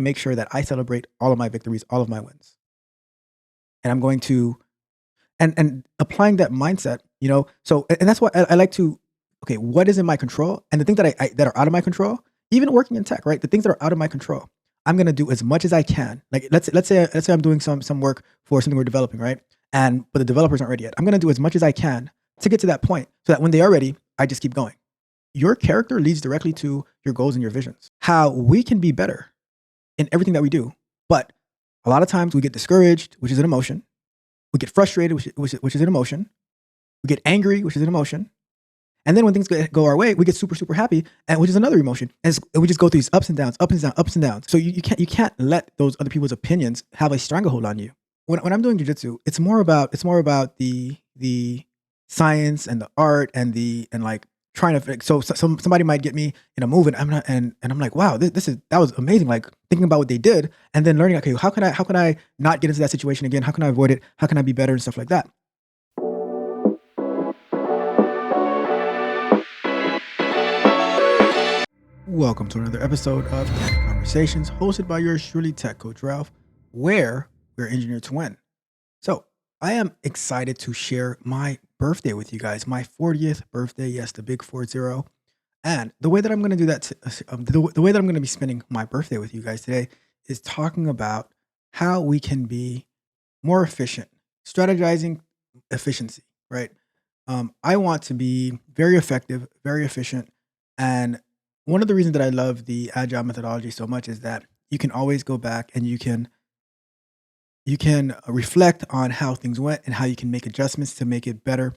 make sure that I celebrate all of my victories, all of my wins. And I'm going to and applying that mindset, so and that's why I like to okay, what is in my control? And the things that I that are out of my control, even working in tech, right? The things that are out of my control, I'm gonna do as much as I can. Like let's say I'm doing some work for something we're developing, right? And but the developers aren't ready yet. I'm gonna do as much as I can to get to that point so that when they are ready, I just keep going. Your character leads directly to your goals and your visions. How we can be better in everything that we do. But a lot of times we get discouraged, which is an emotion. We get frustrated, which is an emotion. We get angry, which is an emotion. And then when things go our way, we get super, super happy, and which is another emotion. And we just go through these ups and downs, ups and downs, ups and downs. So you can't let those other people's opinions have a stranglehold on you. When I'm doing jujitsu, it's more about the science and the art and like trying to fix. So somebody might get me in a move, and I'm not, and I'm like, wow, that was amazing. Like thinking about what they did, and then learning, okay, how can I not get into that situation again? How can I avoid it? How can I be better and stuff like that? Welcome to another episode of Tech Conversations, hosted by yours truly, Tech Coach Ralph, where we're engineered to win. So I am excited to share my birthday with you guys, my 40th birthday. Yes, the big 40. And the way that I'm going to do that, the way that I'm going to be spending my birthday with you guys today is talking about how we can be more efficient, strategizing efficiency, right? I want to be very effective, very efficient. And one of the reasons that I love the agile methodology so much is that you can always go back and you can reflect on how things went and how you can make adjustments to make it better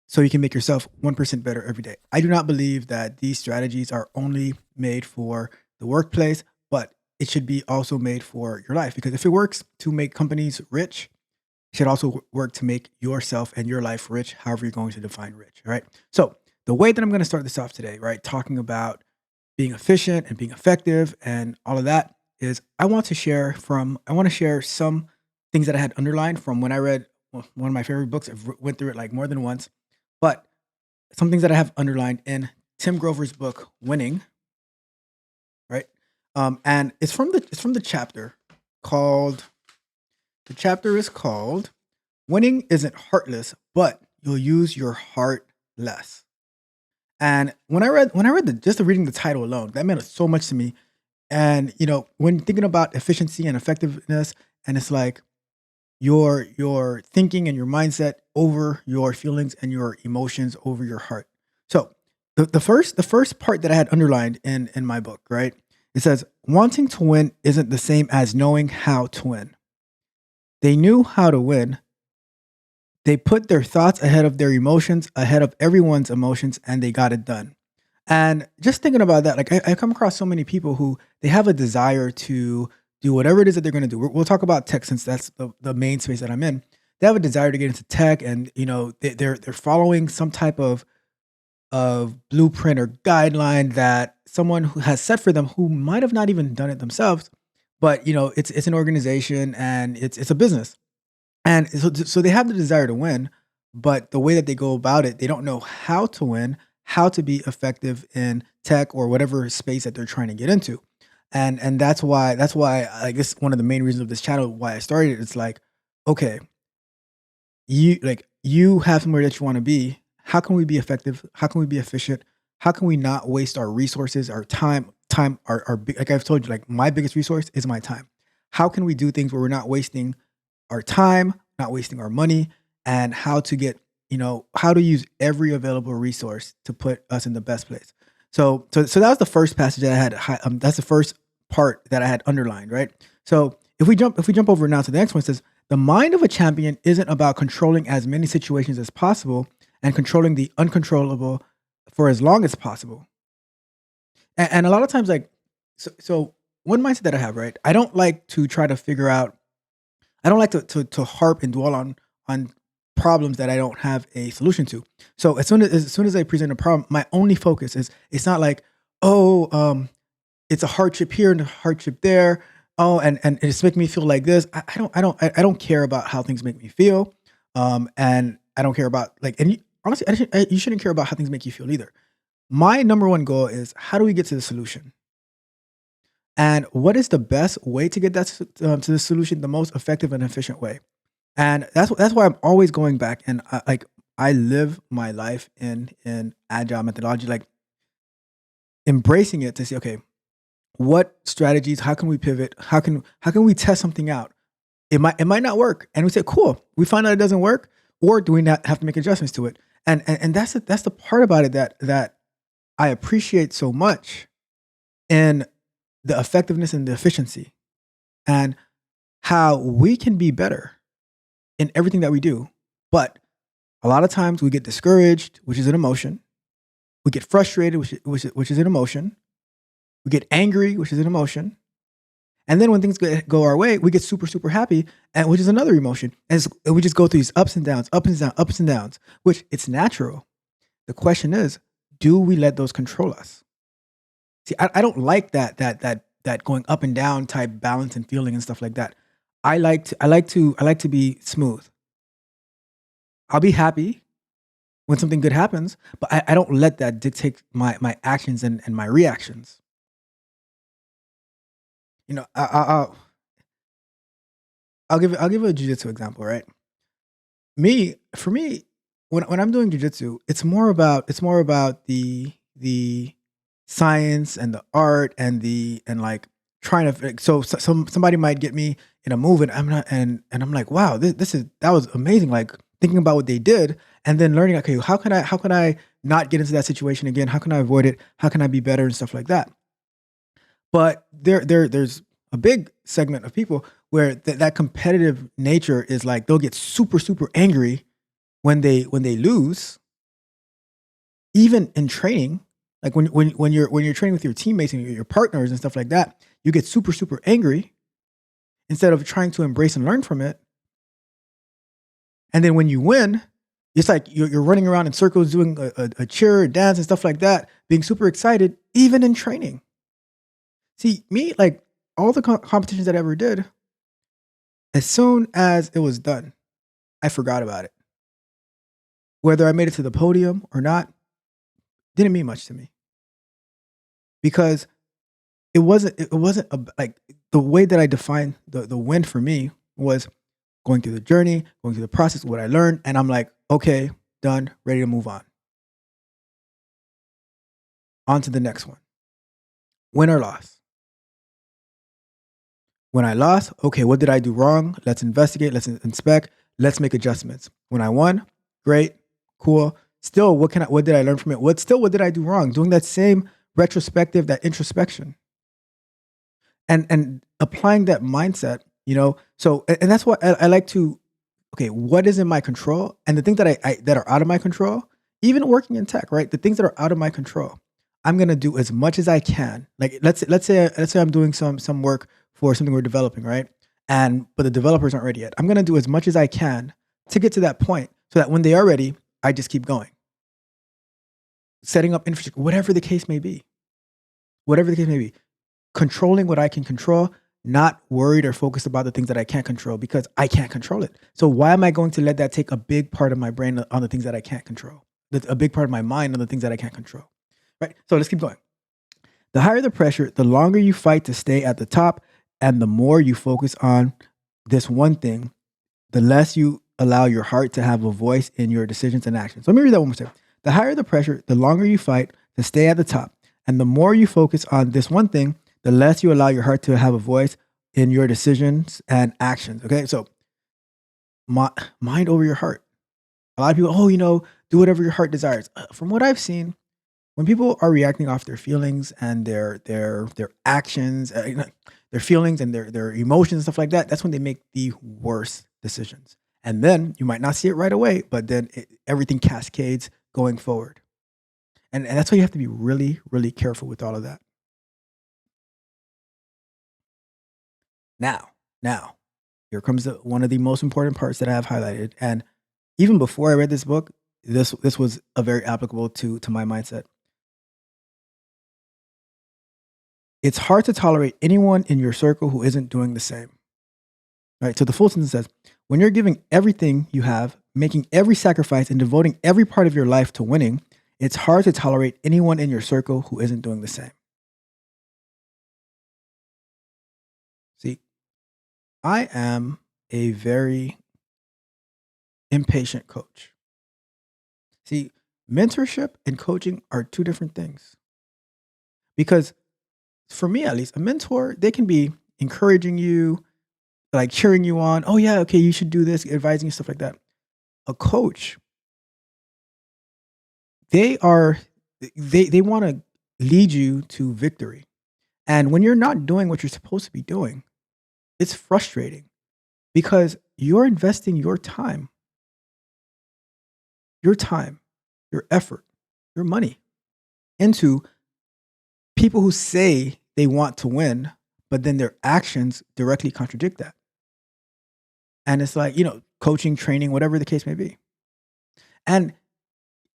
so you can make yourself 1% better every day. I do not believe that these strategies are only made for the workplace, but it should be also made for your life, because if it works to make companies rich, it should also work to make yourself and your life rich, however you're going to define rich. All right. So the way that I'm going to start this off today, right, talking about being efficient and being effective and all of that, is I want to share some things that I had underlined from when I read one of my favorite books. Went through it like more than once, but some things that I have underlined in Tim Grover's book Winning, right? And it's from the chapter called the chapter is called Winning Isn't Heartless, but You'll Use Your Heart Less. And when I read just the reading the title alone, that meant so much to me. And when thinking about efficiency and effectiveness, and it's like your thinking and your mindset over your feelings and your emotions over your heart. So the first part that I had underlined in my book, right? It says, wanting to win isn't the same as knowing how to win. They knew how to win. They put their thoughts ahead of their emotions, ahead of everyone's emotions, and they got it done. And just thinking about that, like I come across so many people who they have a desire to do whatever it is that they're going to do. We'll talk about tech since that's the main space that I'm in. They have a desire to get into tech, and they're following some type of blueprint or guideline that someone who has set for them, who might have not even done it themselves, but it's an organization and it's a business. And so they have the desire to win, but the way that they go about it, they don't know how to win, how to be effective in tech or whatever space that they're trying to get into. And that's why I guess one of the main reasons of this channel, why I started it, it's like, okay, you have somewhere that you want to be. How can we be effective? How can we be efficient? How can we not waste our resources, our time, like I've told you, like my biggest resource is my time. How can we do things where we're not wasting our time, not wasting our money, and how to how to use every available resource to put us in the best place. So that was the first passage that I had. That's the first part that I had underlined, right? So if we jump over now to the next one, it says the mind of a champion isn't about controlling as many situations as possible and controlling the uncontrollable for as long as possible. And a lot of times, like, so one mindset that I have, right? I don't like to try to figure out. I don't like to harp and dwell on problems that I don't have a solution to. So as soon as I present a problem, my only focus is, it's not like, it's a hardship here and a hardship there. Oh, and it's making me feel like this. I don't care about how things make me feel. And I don't care about, like, and honestly, you shouldn't care about how things make you feel either. My number one goal is, how do we get to the solution? And what is the best way to get that to the solution, the most effective and efficient way? And that's why I'm always going back and I live my life in agile methodology, like embracing it to say, okay, what strategies? How can we pivot? How can we test something out? It might not work, and we say, cool. We find out it doesn't work, or do we not have to make adjustments to it? And that's the part about it that I appreciate so much, and the effectiveness and the efficiency, and how we can be better in everything that we do. But a lot of times we get discouraged, which is an emotion. We get frustrated, which is an emotion. We get angry, which is an emotion. And then when things go our way, we get super, super happy, and which is another emotion. And we just go through these ups and downs, ups and downs, ups and downs, which it's natural. The question is, do we let those control us? See, I don't like that going up and down type balance and feeling and stuff like that. I like to be smooth. I'll be happy when something good happens, but I don't let that dictate my actions and my reactions. You know, I'll give a jujitsu example, right? For me, when I'm doing jujitsu, it's more about the science and the art and like trying to somebody might get me in a move and I'm like, wow, that was amazing, like thinking about what they did and then learning, okay, how can I not get into that situation again, how can I avoid it, how can I be better and stuff like that. But there's a big segment of people where that competitive nature is like they'll get super super angry when they lose, even in training. Like when you're training with your teammates and your partners and stuff like that, you get super super angry instead of trying to embrace and learn from it. And then when you win, it's like you're running around in circles doing a cheer, a dance, and stuff like that, being super excited, even in training. See, me, like all the competitions that I ever did, as soon as it was done, I forgot about it. Whether I made it to the podium or not, didn't mean much to me because it wasn't like the way that I defined the win for me was going through the journey, going through the process, what I learned, and I'm like, okay, done, ready to move on to the next one. Win or loss. When I lost, okay, what did I do wrong? Let's investigate, let's inspect, let's make adjustments. When I won, great, cool. Still, what did I learn from it? What did I do wrong? Doing that same retrospective, that introspection. And applying that mindset, so and that's what I like to, okay, what is in my control? And the things that I that are out of my control, even working in tech, right? The things that are out of my control, I'm gonna do as much as I can. Like let's say I'm doing some work for something we're developing, right? And but the developers aren't ready yet. I'm gonna do as much as I can to get to that point so that when they are ready, I just keep going. Setting up infrastructure, whatever the case may be. Whatever the case may be. Controlling what I can control, not worried or focused about the things that I can't control because I can't control it. So why am I going to let that take a big part of my brain on the things that I can't control? That's a big part of my mind on the things that I can't control. Right? So let's keep going. The higher the pressure, the longer you fight to stay at the top, and the more you focus on this one thing, the less you allow your heart to have a voice in your decisions and actions. Let me read that one more time. The higher the pressure, the longer you fight to stay at the top, and the more you focus on this one thing, the less you allow your heart to have a voice in your decisions and actions. Okay, so mind over your heart. A lot of people, do whatever your heart desires. From what I've seen, when people are reacting off their feelings and their actions, their feelings and their emotions and stuff like that, that's when they make the worst decisions. And then you might not see it right away, but then everything cascades going forward. And that's why you have to be really, really careful with all of that. Now, here comes one of the most important parts that I have highlighted. And even before I read this book, this was a very applicable to my mindset. It's hard to tolerate anyone in your circle who isn't doing the same. Right. So the full sentence says, when you're giving everything you have, making every sacrifice, and devoting every part of your life to winning, it's hard to tolerate anyone in your circle who isn't doing the same. I am a very impatient coach. See, mentorship and coaching are two different things because for me at least, a mentor, they can be encouraging you, like cheering you on. Oh yeah, okay, you should do this, advising you stuff like that. A coach, they are they want to lead you to victory. And when you're not doing what you're supposed to be doing, it's frustrating because you're investing your time, your effort, your money into people who say they want to win, but then their actions directly contradict that. And it's like, coaching, training, whatever the case may be. And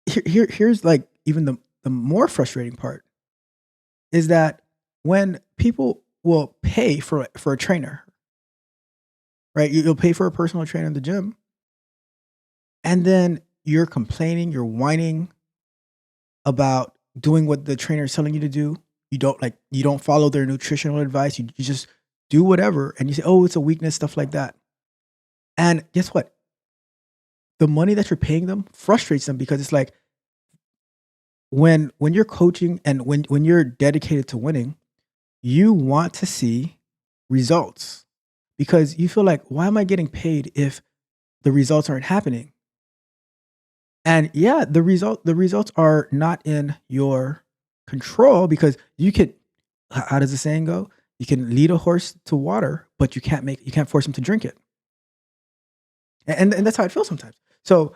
here's like even the more frustrating part is that when people will pay for a trainer, right? You'll pay for a personal trainer in the gym, and then you're complaining, you're whining about doing what the trainer is telling you to do. You don't follow their nutritional advice. You just do whatever, and you say, "Oh, it's a weakness," stuff like that. And guess what? The money that you're paying them frustrates them because it's like when you're coaching and when you're dedicated to winning, you want to see results because you feel like, why am I getting paid if the results aren't happening? And yeah, the results are not in your control because you could how does the saying go? You can lead a horse to water, but you can't force him to drink it. And that's how it feels sometimes. So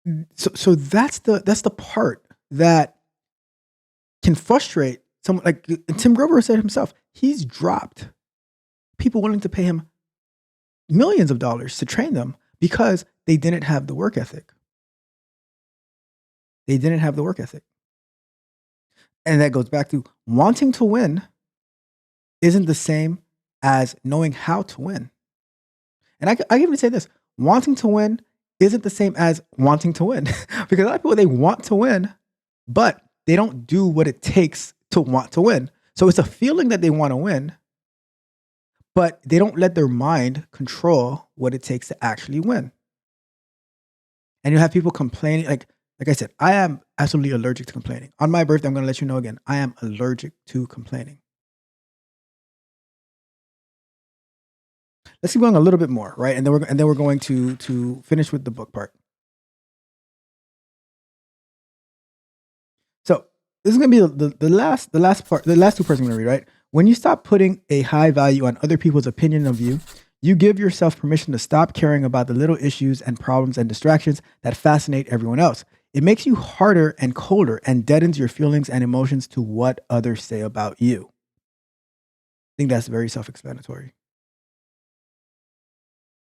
that's the part that can frustrate someone like Tim Grover said himself. He's dropped people willing to pay him millions of dollars to train them because they didn't have the work ethic. They didn't have the work ethic. And that goes back to wanting to win isn't the same as knowing how to win. And I can even say this: wanting to win isn't the same as wanting to win because a lot of people they want to win, but they don't do what it takes to want to win. So it's a feeling that they want to win, but they don't let their mind control what it takes to actually win. And you have people complaining. Like I said, I am absolutely allergic to complaining. On my birthday, I'm going to let you know again. I am allergic to complaining. Let's keep going a little bit more, right? And then we're going to finish with the book part. So this is going to be the last part, the last two parts I'm going to read, right? When you stop putting a high value on other people's opinion of you, you give yourself permission to stop caring about the little issues and problems and distractions that fascinate everyone else. It makes you harder and colder and deadens your feelings and emotions to what others say about you. I think that's very self-explanatory.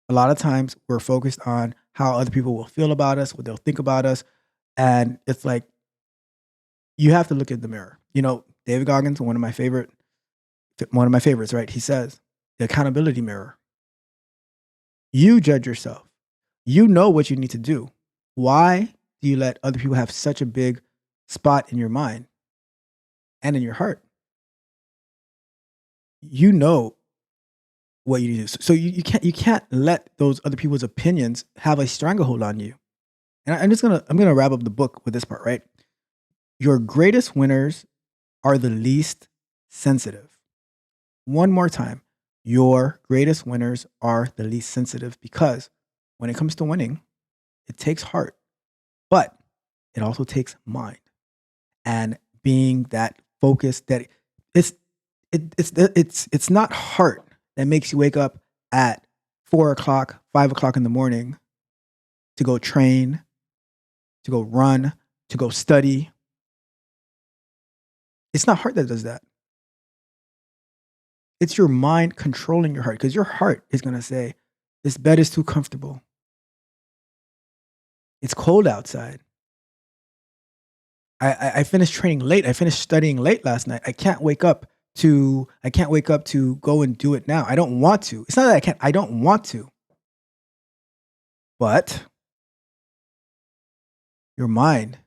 A lot of times we're focused on how other people will feel about us, what they'll think about us, and it's like you have to look at the mirror. David Goggins, one of my favorites, right? He says, the accountability mirror. You judge yourself. You know what you need to do. Why do you let other people have such a big spot in your mind and in your heart? You know what you need to do. So you can't let those other people's opinions have a stranglehold on you. And I'm gonna wrap up the book with this part, right? Your greatest winners are the least sensitive. One more time. Your greatest winners are the least sensitive because when it comes to winning, it takes heart, but it also takes mind and being that focused that it's it's not heart that makes you wake up at 4 o'clock, 5 o'clock in the morning to go train, to go run, to go study. It's not heart that does that. It's your mind controlling your heart because your heart is going to say, this bed is too comfortable. It's cold outside. I finished training late. I finished studying late last night. I can't wake up to go and do it now. I don't want to. It's not that I can't. I don't want to. But your mind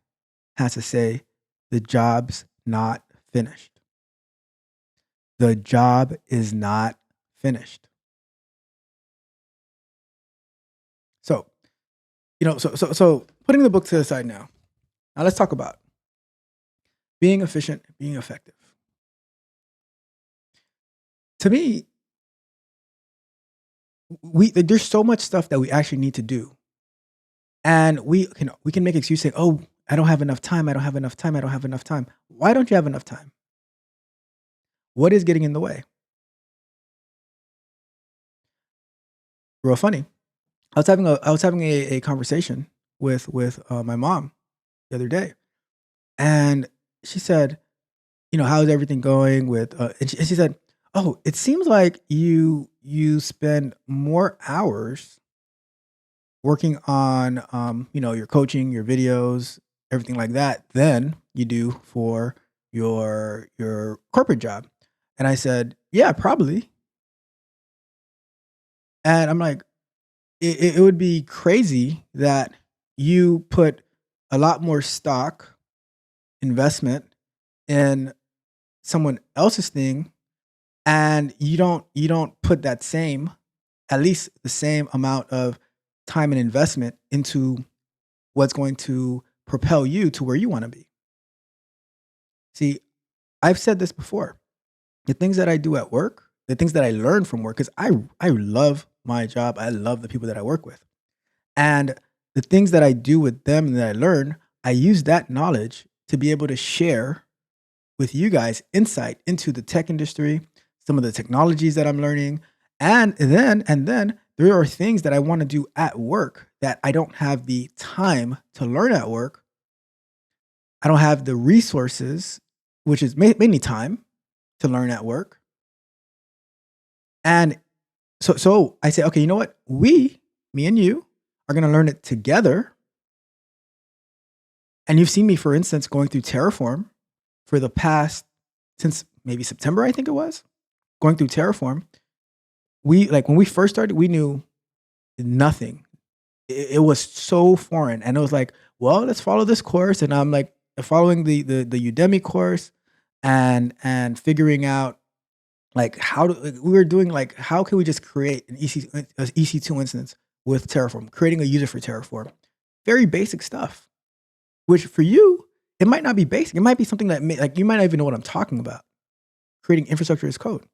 has to say the job's not finished. The job is not finished. So putting the book to the side now. Now let's talk about being efficient, being effective. To me, there's so much stuff that we actually need to do, and we can make excuses saying, "Oh, I don't have enough time. I don't have enough time. I don't have enough time." Why don't you have enough time? What is getting in the way? Real funny. I was having a conversation with my mom the other day, and she said, "How's everything going with?" And she said, "Oh, it seems like you spend more hours working on your coaching, your videos, everything like that than you do for your corporate job." And I said, "Yeah, probably." And I'm like, it would be crazy that you put a lot more stock investment in someone else's thing, and you don't put that same, at least the same amount of time and investment into what's going to propel you to where you want to be. See, I've said this before. The things that I do at work, the things that I learn from work, because I love my job. I love the people that I work with. And the things that I do with them and that I learn, I use that knowledge to be able to share with you guys insight into the tech industry, some of the technologies that I'm learning. And then there are things that I want to do at work that I don't have the time to learn at work. I don't have the resources, which is mainly time to learn at work. And so I say, okay, you know what? Me and you are going to learn it together. And you've seen me, for instance, going through Terraform for the past, since maybe September, I think it was, going through Terraform. When we first started, we knew nothing. It was so foreign. And it was like, well, let's follow this course. And I'm like following the Udemy course and figuring out like we were doing like how can we just create an EC2 instance with Terraform, creating a user for Terraform. Very basic stuff, which for you, it might not be basic. It might be something that like you might not even know what I'm talking about. Creating infrastructure as code.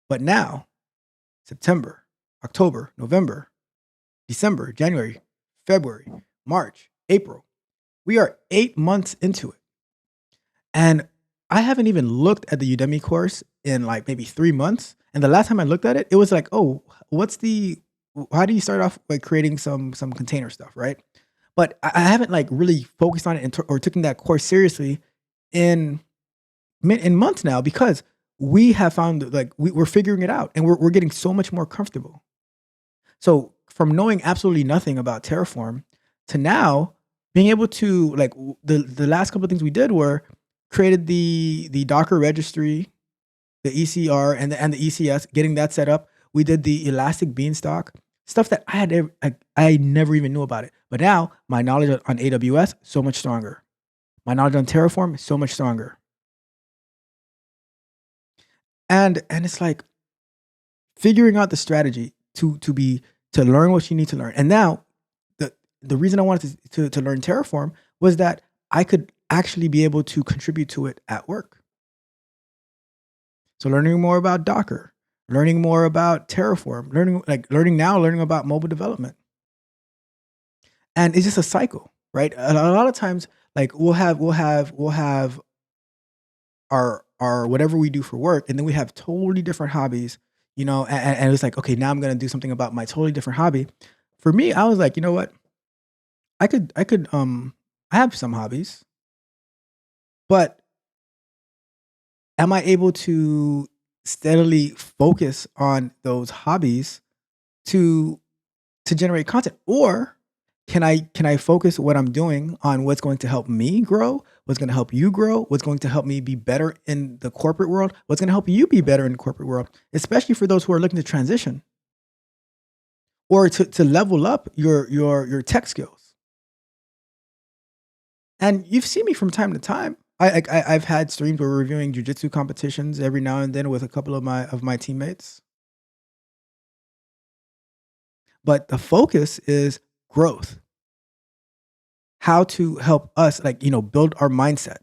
But now, September, October, November, December, January, February, March, April. We are 8 months into it. And I haven't even looked at the Udemy course in like maybe 3 months. And the last time I looked at it, it was like, oh, how do you start off by creating some container stuff, right? But I haven't like really focused on it or taken that course seriously in months now, because we have found like we're figuring it out and we're getting so much more comfortable. So from knowing absolutely nothing about Terraform to now being able to like the last couple of things we did were created the Docker registry, the ECR and the ECS, getting that set up. We did the Elastic Beanstalk, stuff that I never even knew about it. But now my knowledge on AWS so much stronger. My knowledge on Terraform so much stronger. And it's like figuring out the strategy to learn what you need to learn. And now the reason I wanted to learn Terraform was that I could actually be able to contribute to it at work. So learning more about Docker, learning more about Terraform, learning about mobile development. And it's just a cycle, right? A lot of times, like we'll have our whatever we do for work, and then we have totally different hobbies, and it's like, okay, now I'm gonna do something about my totally different hobby. For me, I was like, you know what? I have some hobbies, but am I able to steadily focus on those hobbies to generate content? Or can I focus what I'm doing on what's going to help me grow, what's going to help you grow, what's going to help me be better in the corporate world, what's going to help you be better in the corporate world, especially for those who are looking to transition or to level up your tech skills. And you've seen me from time to time. I've had streams where we're reviewing jujitsu competitions every now and then with a couple of my teammates. But the focus is growth. how to help us, like, build our mindset,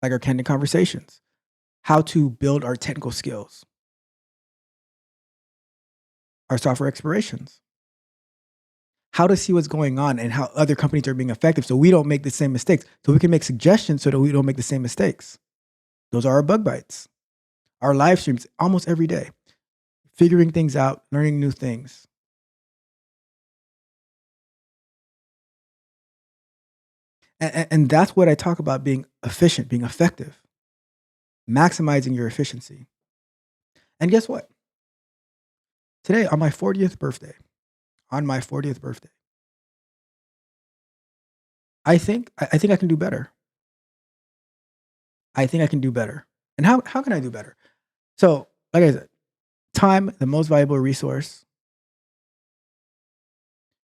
like our candid conversations, how to build our technical skills, our software explorations, how to see what's going on and how other companies are being effective so we don't make the same mistakes, so we can make suggestions so that we don't make the same mistakes. Those are our bug bites, our live streams almost every day, figuring things out, learning new things. And that's what I talk about, being efficient, being effective, maximizing your efficiency. And guess what? Today, on my 40th birthday, I think I can do better. I think I can do better. And how can I do better? So, like I said, time, the most valuable resource,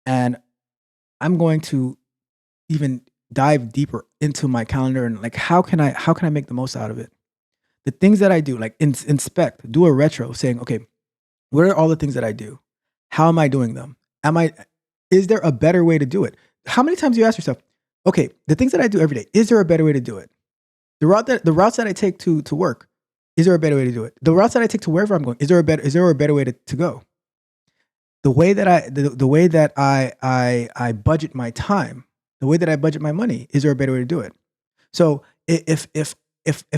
and I'm going to even dive deeper into my calendar and, like, how can I make the most out of it? The things that I do, like, inspect, do a retro saying, okay, what are all the things that I do? How am I doing them? Am I Is there a better way to do it? How many times do you ask yourself, okay, the things that I do every day, is there a better way to do it? The routes that I take to work, is there a better way to do it? The routes that I take to wherever I'm going, is there a better way to go? The way that I budget my time, the way that I budget my money, is there a better way to do it? So if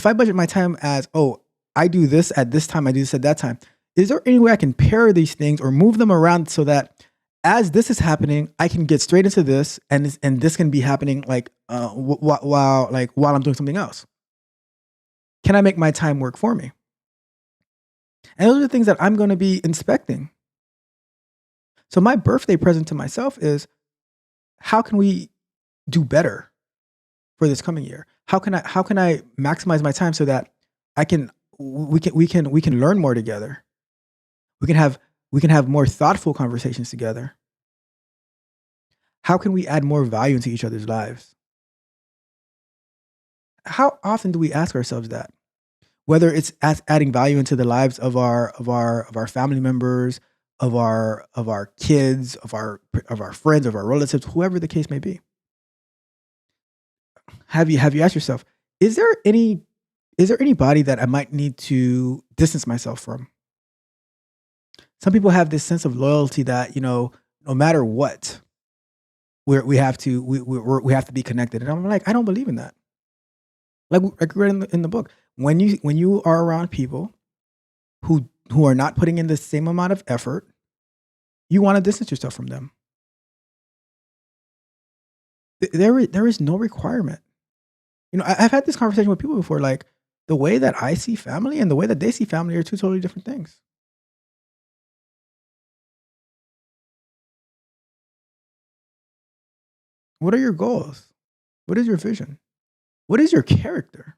I budget my time as, oh, I do this at this time, I do this at that time, is there any way I can pair these things or move them around so that as this is happening, I can get straight into this, and this can be happening, like, while I'm doing something else? Can I make my time work for me? And those are the things that I'm going to be inspecting. So my birthday present to myself is, how can we do better for this coming year? How can I maximize my time so that I can we can learn more together. We can have more thoughtful conversations together. How can we add more value into each other's lives? How often do we ask ourselves that? Whether it's adding value into the lives of our family members, of our kids, of our friends, of our relatives, whoever the case may be. Have you asked yourself, is there any is there anybody that I might need to distance myself from? Some people have this sense of loyalty that, no matter what, we have to be connected, and I'm like, I don't believe in that. Like we read in the book, when you are around people who are not putting in the same amount of effort, you want to distance yourself from them. There is no requirement. I've had this conversation with people before. Like, the way that I see family and the way that they see family are two totally different things. What are your goals? What is your vision? What is your character?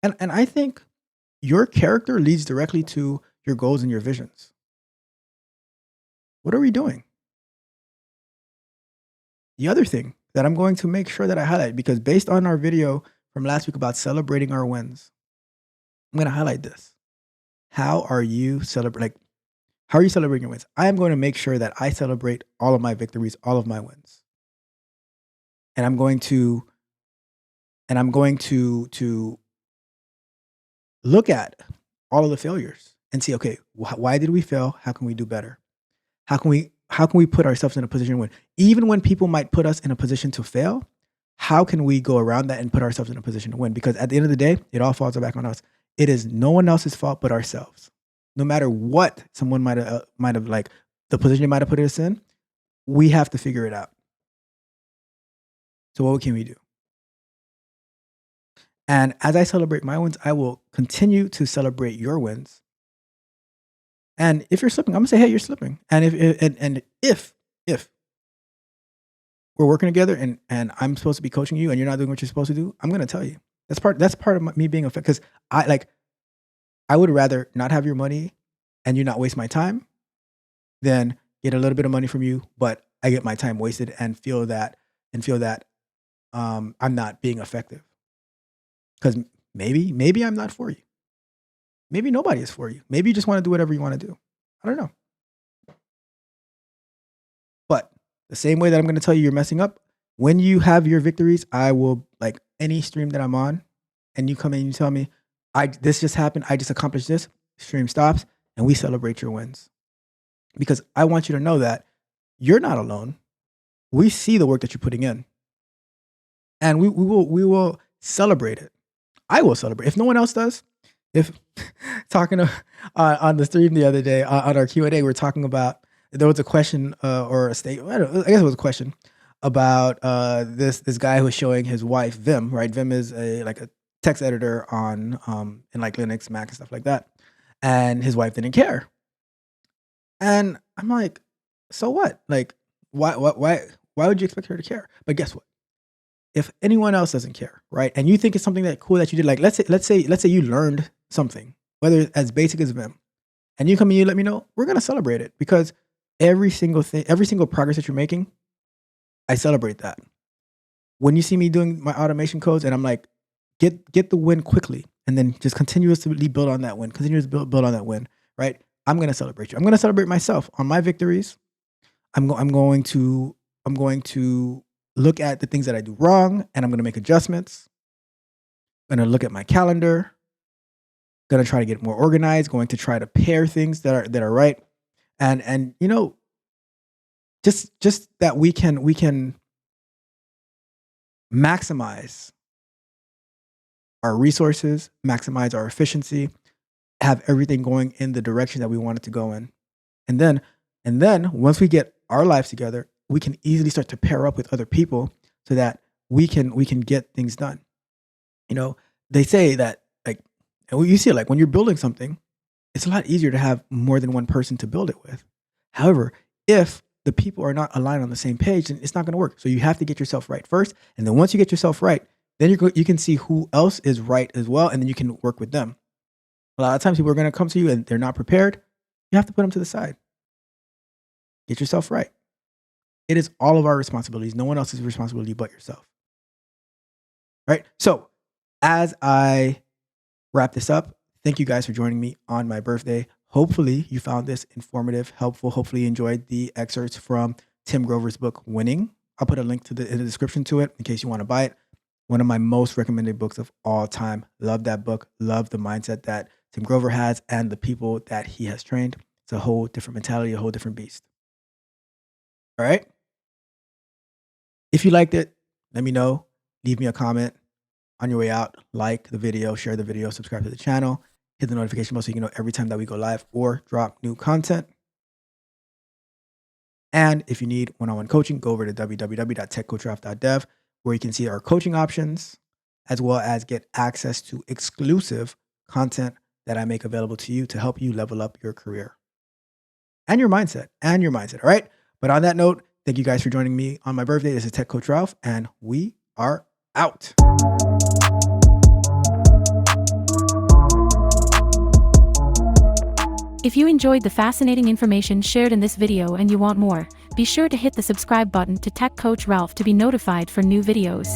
And I think your character leads directly to your goals and your visions. What are we doing? The other thing that I'm going to make sure that I highlight, because based on our video from last week about celebrating our wins, I'm going to highlight this. How are you celebrating? Like, how are you celebrating your wins? I am going to make sure that I celebrate all of my victories, all of my wins, and I'm going to look at all of the failures and see, okay, why did we fail? How can we do better? How can we put ourselves in a position to win? Even when people might put us in a position to fail, how can we go around that and put ourselves in a position to win? Because at the end of the day, it all falls back on us. It is no one else's fault but ourselves. No matter what someone might have, like, the position they might have put us in, we have to figure it out. So what can we do? And as I celebrate my wins, I will continue to celebrate your wins. And if you're slipping, I'm gonna say, hey, you're slipping. And if we're working together, and I'm supposed to be coaching you and you're not doing what you're supposed to do, I'm gonna tell you. That's part of me being a because I would rather not have your money and you not waste my time than get a little bit of money from you, but I get my time wasted and feel that I'm not being effective. Because maybe I'm not for you. Maybe nobody is for you. Maybe you just want to do whatever you want to do. I don't know. But The same way that I'm going to tell you you're messing up, when you have your victories, I will, like any stream that I'm on, and you come in and you tell me, this just happened, I just accomplished this, stream stops, and we celebrate your wins. Because I want you to know that you're not alone. We see the work that you're putting in. And we will celebrate it. I will celebrate. If no one else does, if talking on the stream the other day on our Q&A, we're talking about, there was a question or a statement, I guess it was a question about this guy who was showing his wife, Vim, right? Vim is a text editor on in like Linux, Mac, and stuff like that. And his wife didn't care. And I'm like, so what? Like, why would you expect her to care? But guess what? If anyone else doesn't care, right? And you think it's something that cool that you did, like let's say you learned something, whether it's as basic as Vim, and you come and you let me know, we're gonna celebrate it, because every single progress that you're making, I celebrate that. When you see me doing my automation codes and I'm like, get the win quickly, and then just continuously build on that win, build on that win, right? I'm gonna celebrate you. I'm gonna celebrate myself on my victories. I'm going to look at the things that I do wrong, and I'm going to make adjustments. I'm going to look at my calendar. Going to try to get more organized. Going to try to pair things that are right, and just that we can maximize our resources, maximize our efficiency, have everything going in the direction that we want it to go in, and then once we get our lives together, we can easily start to pair up with other people so that we can get things done. They say that, like, and you see it, like when you're building something, it's a lot easier to have more than one person to build it with. However, if the people are not aligned on the same page, then it's not going to work. So you have to get yourself right first. And then once you get yourself right, then you can see who else is right as well. And then you can work with them. A lot of times people are going to come to you and they're not prepared. You have to put them to the side. Get yourself right. It is all of our responsibilities. No one else's responsibility but yourself. Right? So as I wrap this up, thank you guys for joining me on my birthday. Hopefully you found this informative, helpful. Hopefully you enjoyed the excerpts from Tim Grover's book, Winning. I'll put a link in the description to it in case you want to buy it. One of my most recommended books of all time. Love that book. Love the mindset that Tim Grover has and the people that he has trained. It's a whole different mentality, a whole different beast. All right? If you liked it, let me know. Leave me a comment on your way out. Like the video, share the video, subscribe to the channel, hit the notification bell so you can know every time that we go live or drop new content. And if you need one-on-one coaching, go over to www.techcoachralph.dev, where you can see our coaching options, as well as get access to exclusive content that I make available to you to help you level up your career and your mindset, all right? But on that note, thank you guys for joining me on my birthday. This is Tech Coach Ralph, and we are out. If you enjoyed the fascinating information shared in this video and you want more, be sure to hit the subscribe button to Tech Coach Ralph to be notified for new videos.